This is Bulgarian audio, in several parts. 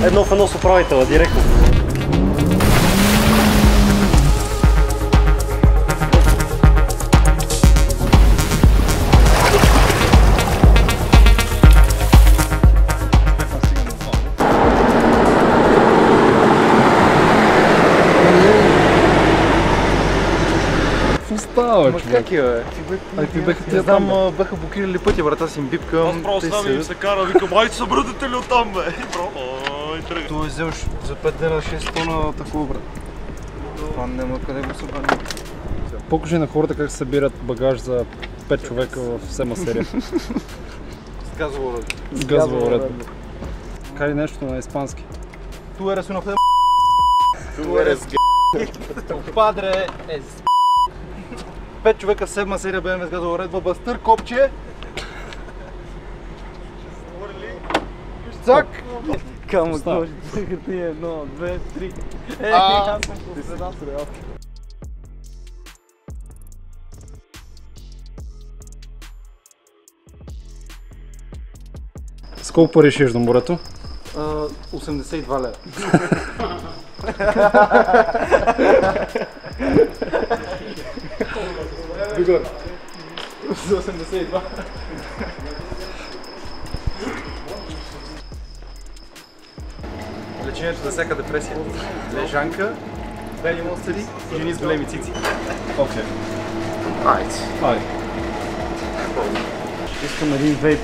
Едно в едно с управителя, директно. Става, човек. Как е, бе? Не знам, бяха блокирали пътя, врата си им бипкам. Аз просто там им се кара, викам, айде събръдете ли оттам, бе? И тръгна. Той е взел за 5 дена 6 тона такова, брат. Това няма къде го събрани. Покажи на хората как се събират багаж за 5 човека в сема серия. С газова уредба. С газова уредба. Кажи нещо на испански. Tu eres una flema. Tu eres Tu padre es 5 човека в 7 серия BMW с газова уредба, бастър, копче. Цак! Камък, ножи, хартия, 1, 2, 3. Аз съм председател. С колко пари шиеш до морето? 82 лева. Догоре. За 82. Лечението за всяка депресия. Лежанка, бели мостери и жени с големи цици. Окей. Айде. Искам един вейп.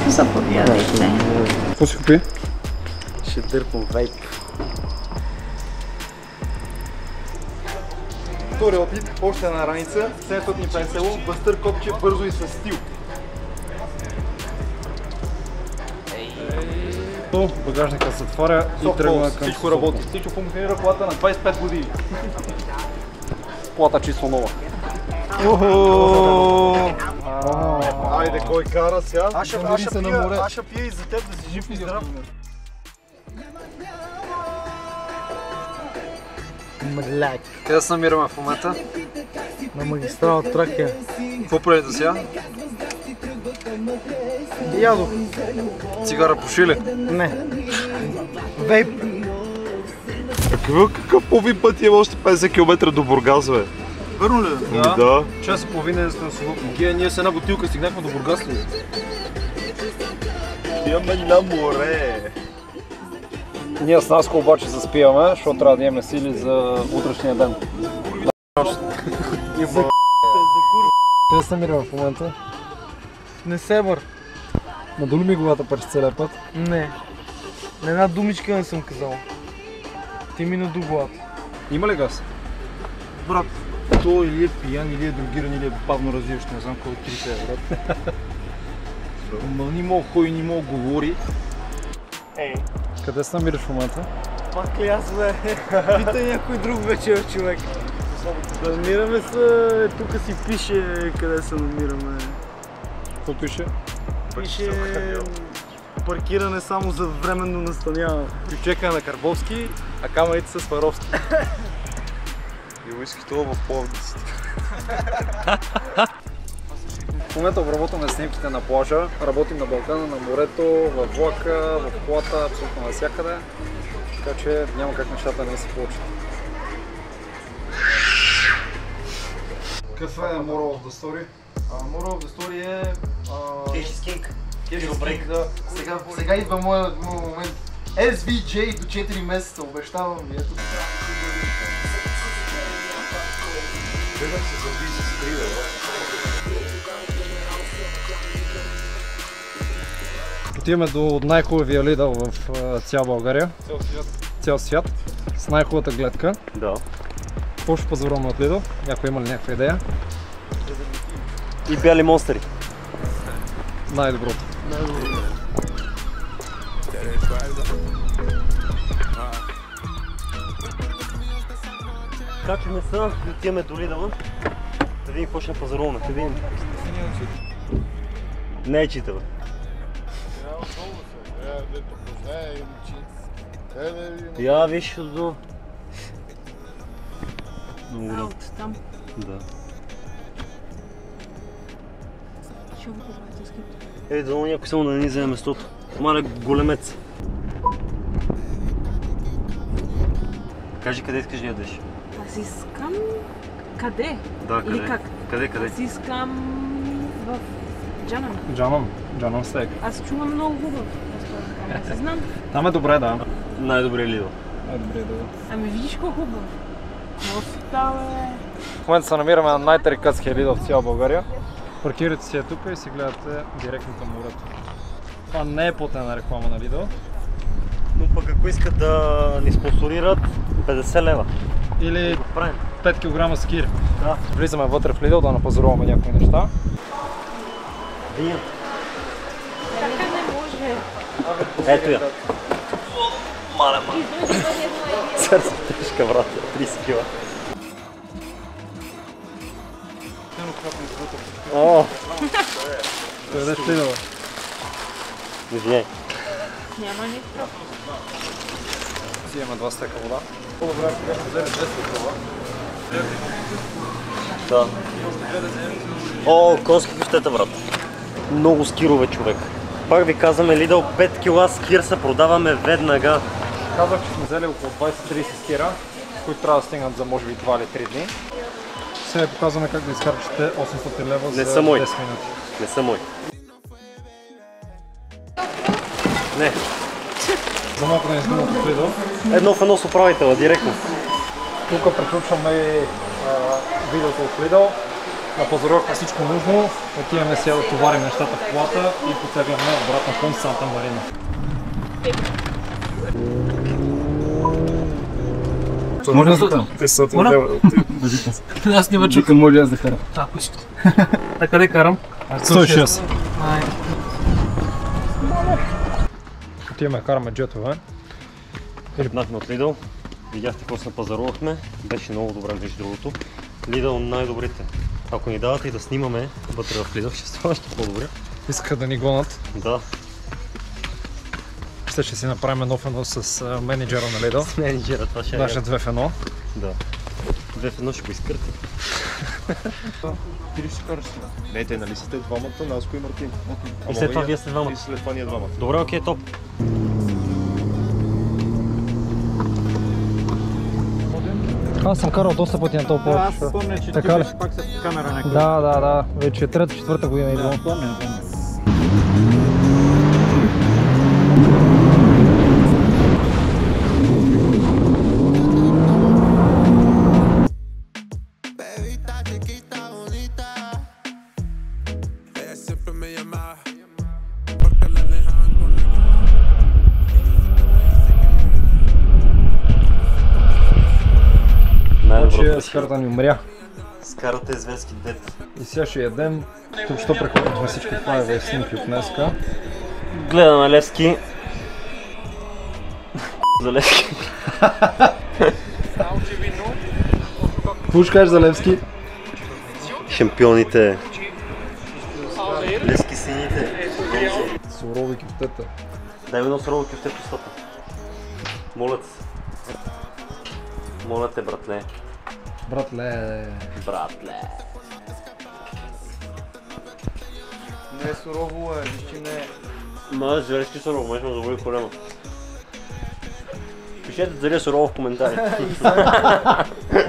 Заповядайте. Какво си купи? Ще дърпам вейп. Втори опит, още една раница, 750 лов, бастър, копче, бързо и с стил. Багажника се отваря и тръгва към всичко работи. Всичко функционира, колата на 25 години. Колата чисто нова. Айде, кой кара сега? Аз ще пия и за теб да си жив и здрав. Мляк. Къде се намираме в момента? На магистрала Тракия. Какво правите сега? Ядох. Цигара пуши ли? Не. Вейп. Какъв половин път има още 50 км до Бургас, бе? Верно ли? Да. Час и половина сме с лукно. Ние с една бутилка стигнахме до Бургас ли? Имаме на море. Ние с Наско обаче заспиваме, защото трябва да имаме сили за утрешния ден. Къде се намираме в момента? Несебър. Надули ми главата през целия път? Не. На една думичка не съм казал. Ти ми наду главата. Има ли газ? Брат, той или е пиян, или е другиран, или е бавно развиващ, не знам кой от трите е, брат. Ма ни мога кой, ни мога говори. Къде се намираш в момента? Пак ли аз, бе? Питай някой друг вече, човек. Намираме се, тук си пише къде се намираме. Какво пише? Пише паркиране само за временно настаняване. Ключека на Карбовски, а камерите са Сваровски. И уиски това в Пловдив. В момента обработваме снимките на плажа, работим на Балкана, на морето, във влака, в колата, абсолютно навсякъде. Така че няма как нещата да не се получат. Какъв е moral of the story? Moral of the story е... Cash is king. Break, да. Сега идва моят момент. SVJ до 4 месеца, обещавам ви, ето така. Гледах се за бизнес 3, бе. Отиваме до най-хубавия Lidl в цяла България. Цял свят. С най-хубавата гледка. Да. Какво ще пазаруваме от Lidl? Някой има ли някаква идея? И бяли монстери. Най-доброто. Качваме се, отиваме до Lidl. Да видим какво ще пазаруваме. Да видим. Не е чита, бе. Я виж до... Много голям. Да. ще го правите скипто. Ей, дано някой само да не ни вземе местото. Мале големец. Кажи къде искаш да ядеш. Аз искам... Къде? Да, къде? Или как? Къде? Аз искам в Джанам. Джанам стейк. Аз чувам много хубаво. Аз знам. Там е добре, да. Най-добре Лидо. Добре, да. Ами видиш колко хубаво. Нофта, бе. В момента се намираме на най-тарикатския Lidl в цяла България. Паркирате си тук и си гледате директно към морето. Това не е платена реклама на Lidl. Но пък ако искат да ни спонсорират, 50 лева. Или Го правим. 5 кг скир. Да. Влизаме вътре в Lidl да напазаруваме някои неща. Вие. Така не може. Ето я. Мале. Сърце тежка, брат. 30 кила. О, Той ядеш Lidl. извиняй. Няма нищо. Взимаме 2 стека вода. Да. О, конски къщета, брат. Много скирове, човек. Пак ви казваме, Lidl 5 кила скир се продаваме веднага. Казах, че сме взели около 20-30 скира, които трябва да стигнат за може би 2 или 3 дни. Сега показваме как да изхарчите 800 лева Не за са 10 мои. минути. Не са мои. Не. За малко да не изгубим от Lidl. Едно в едно с управителя, директно. Тук приключваме видеото от Lidl. Напазарувахме всичко нужно. Отиваме сега да товарим нещата в колата и потегляме обратно към Санта Марина. Може да стане? Те са Аз не чука, може аз да карам. Ако искате. А къде карам? 106. Отиваме, караме джетове. Тръпнахме от Lidl. Видяхте какво се напазарувахме. Беше много добре, между другото. Lidl най-добрите. Ако ни давате и да снимаме вътре в Lidl, ще става още по-добре. Искаха да ни гонат. Да. Ще си направим едно в едно с менеджера на Lidl. Менеджера, това ще е. Даже 2 в 1. Да. 2 в 1 ще го изкърти. Ти ли ще караш? Не, те нали сте двамата, Наско и Мартин. И след това вие сте двамата. И след това ние двамата. Добре, окей, топ. Аз съм карал доста пъти на този път. Аз спомня, че Така ли? ти пак с камера някакъв. Да. Вече 3-4 година идвам. Помня. Значи скарата ни умря. Скарата е зверски дет. И сега ще ядем. Тук що преходихме всички планове снимки от днеска. Гледаме Левски. За Левски. Какво ще кажеш за Левски? Шампионите. Левски сините. Сурови кюфтета. Дай ми едно сурово кюфте по стъпа. Моля те се. Моля те, братле. Братле. Братле. Не е сурово, виж, че не е. Ма, зверски сурово, може да заболи колема. Пишете дали е сурово в коментари.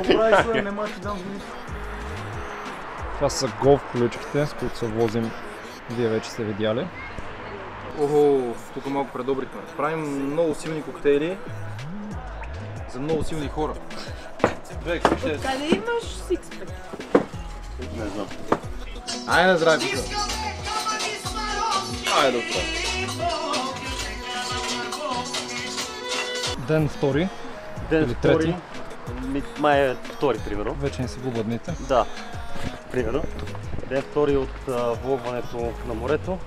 Прави се, не мога ти дам вини. Това са голф количките, с които се возим. Вие вече сте видяли. Охо, тук малко предобрихме. Правим много силни коктейли за много силни хора. Къде имаш сикспек? Не знам. Айде на здраве, писа. Айде доктор. Ден втори. Ден Или втори. трети. Май е втори, примерно. Вече не са глобадните. Да, примерно. Ден втори от влогването на морето.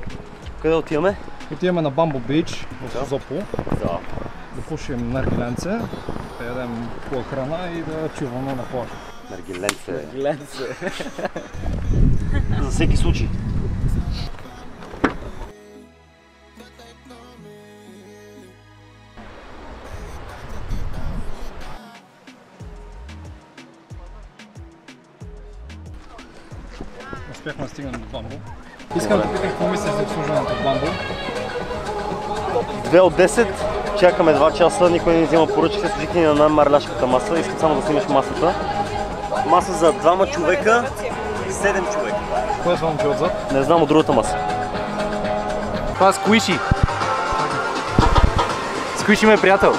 Къде отиваме? Отиваме на Бамбо Бич в Да. Созопол. Да. Да пушим наргиленце, да ядем хубава храна и да чуваме на плажа. Наргиленце. Гленце. За всеки случай. Успяхме да стигнем до Бамбо. Искам да питам какво мислиш за обслужването в Бамбо? 2 от 10, чакаме 2 часа, никой не взема поръчка, служите ни на най-марляшката маса, искам само да снимеш масата. Маса за 2 човека, 7 човека. Кой е това момче отзад? Не знам от другата маса. Това е Сквиши. Сквиши ме е приятел.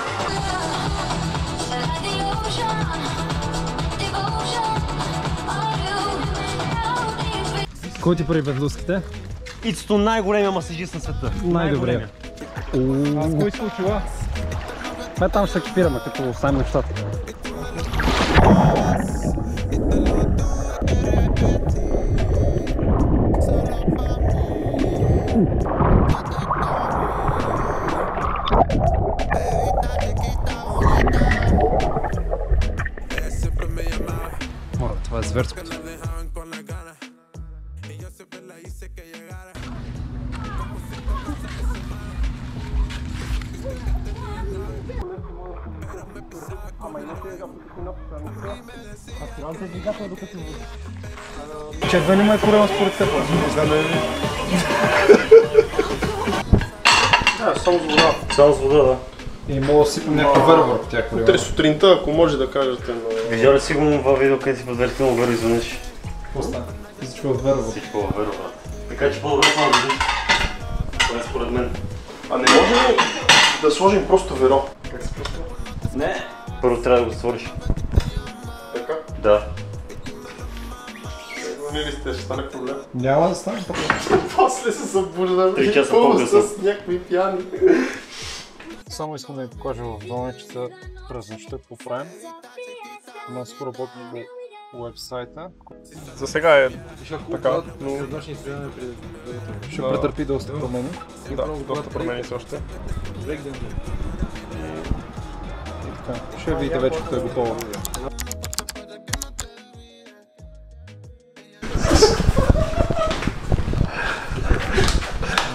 Кой ти прави бедлуските? Ицето най-големия масажист на света. Най-добре. Аз кой се учила? Това там ще екипираме, като Саймон Щат. Това е зверското. Червен има корема според теб. Само с вода. Само с вода, да. И мога да сипам някаква вера върху тях корема. Утре сутринта, ако може да кажете. Видя ли си го във видео, къде си подвертил вера изведнъж? Какво стана? Всичко е вера върху. Всичко във вера, брат. Така че по-добре това да видиш. Това е според мен. А не може ли да сложим просто веро? Как се просто? Не. Първо трябва да го затвориш. Така? Да. Не ли сте, ще стане проблем? Няма да стане. После се събуждам 3 часа пълно по-късно. с някакви пияни. Само искам да ви покажа в 12 часа през нощта какво правим. Има скоро работим по уебсайта. За сега е така, но Ще претърпи доста промени. да, доста промени се още. Ще видите вече, като е готово.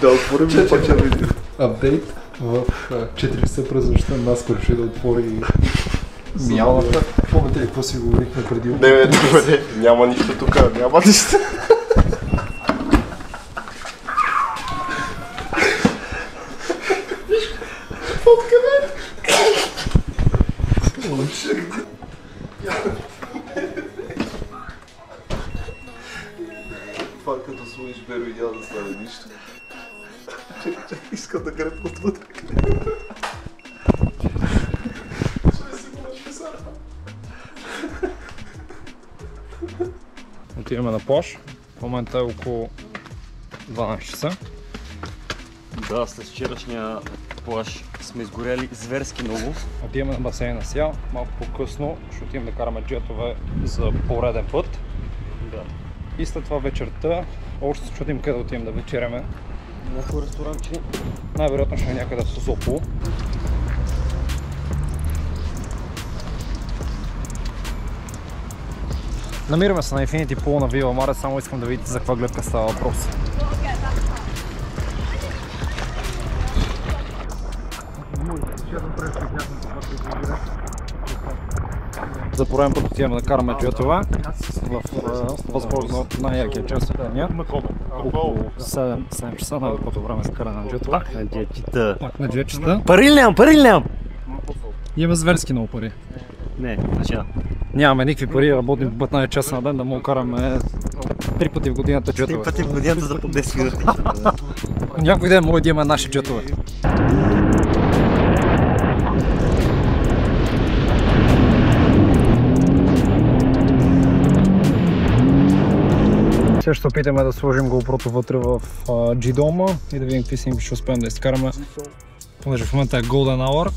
Да, отворим ли пак ще видим? Апдейт в 4 часа през нощта наскоро ще да отвори миялната. Помните ли какво си говорихме преди? Не, няма нищо тук, няма нищо. Откъде? Това като сложиш беро и няма да стане нищо. Чакай, искам да гребна отвътре. Отиваме на плаж. В момента е около 12 часа. Да, след вчерашния плаж сме изгорели зверски много. Отиваме на басейна сега. Малко по-късно ще отиваме да караме джетове за пореден път. Да. И след това вечерта още се чудим къде да отидем да вечеряме. Някой ресторанче. Най-вероятно ще е някъде в Созопол. Намираме се на Infinity Pool на Вила Маре, само искам да видите за каква гледка става въпрос. За пореден път отиваме да караме джетове в възможно най-якия час от деня. Около 7 часа, най-доброто време за каране на джетове. На джетчета. Пак на джетчета. Пари ли нямам? Имаме зверски много пари. Не, начина. Нямаме никакви пари, работим 15 часа на ден да му караме 3 пъти в годината джетове. 3 пъти в годината за по 10 минути. Някой ден може да имаме наши джетове. Сега ще опитаме да сложим GoPro-то вътре в G-дома и да видим какви снимки ще успеем да изкараме. Понеже в момента е Golden Hour.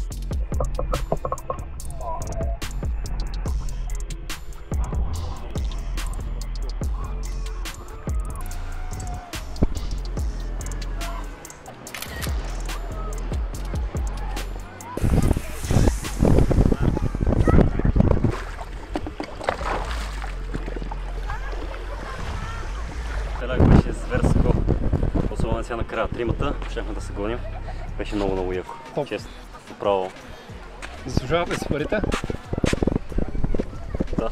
Телак беше зверско. Особено сега накрая тримата, щяхме да се гоним. Беше много яко. Честно. Направо. Заслужавате си парите? Да.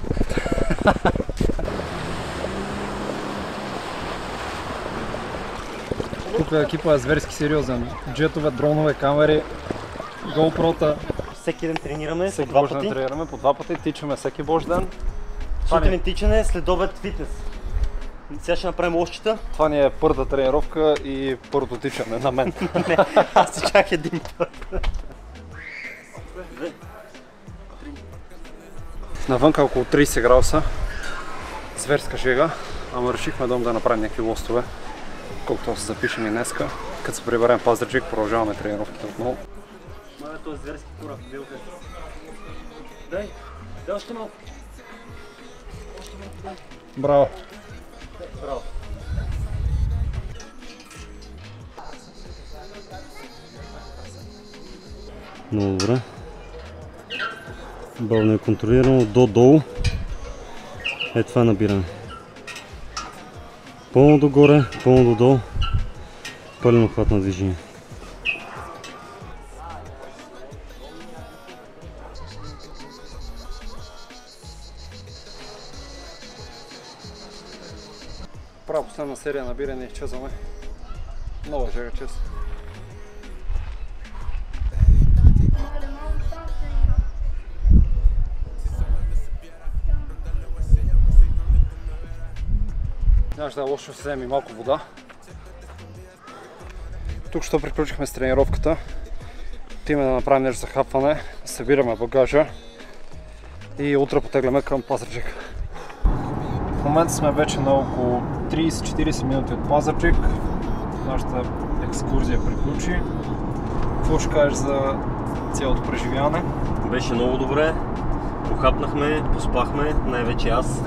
Тук екипа е зверски сериозен. Джетове, дронове, камери, GoPro-та. Всеки ден тренираме Всеки по 2 божи ден пъти. тренираме по 2 пъти, тичаме всеки божи ден. Сутрин тичане, след обед фитнес. Сега ще направим лошчета. Това ни е първата тренировка и първото тичане на мен. Не, аз си чак един път. Навънка около 30 градуса. Зверска жега, ама решихме да направим някакви лостове, колкото се запишем и днеска. Като се приберем Пазарджик, продължаваме тренировките отново. Мале, този зверски кура, билка. Дай още малко. Браво! Браво. Много добре. Бавно е контролирано до-долу. Е, това е набиране. Пълно догоре, пълно додолу. Пълен обхват на движение. Правя последна серия набиране и изчезваме. Нова жега, честно. Нямаше да е лошо, ще вземем и малко вода. Тук що приключихме с тренировката. Отиваме да направим нещо за хапване, събираме багажа и утре потегляме към Пазарджик. В момента сме вече на около 30-40 минути от Пазарджик. Нашата екскурзия приключи. Какво ще кажеш за цялото преживяване? Беше много добре. Похапнахме, поспахме, най-вече аз.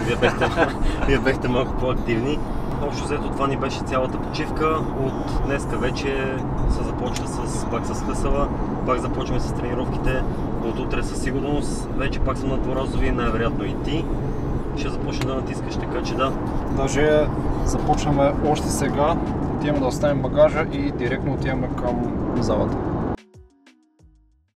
Вие бехте малко по-активни. Общо взето това ни беше цялата почивка. От днеска вече се започва пак с хъсала, пак започваме с тренировките. От утре със сигурност вече пак съм на Дворазови, най-вероятно и ти. Ще започна да натискаш, така че да. Даже започваме още сега, отиваме да оставим багажа и директно отиваме към залата.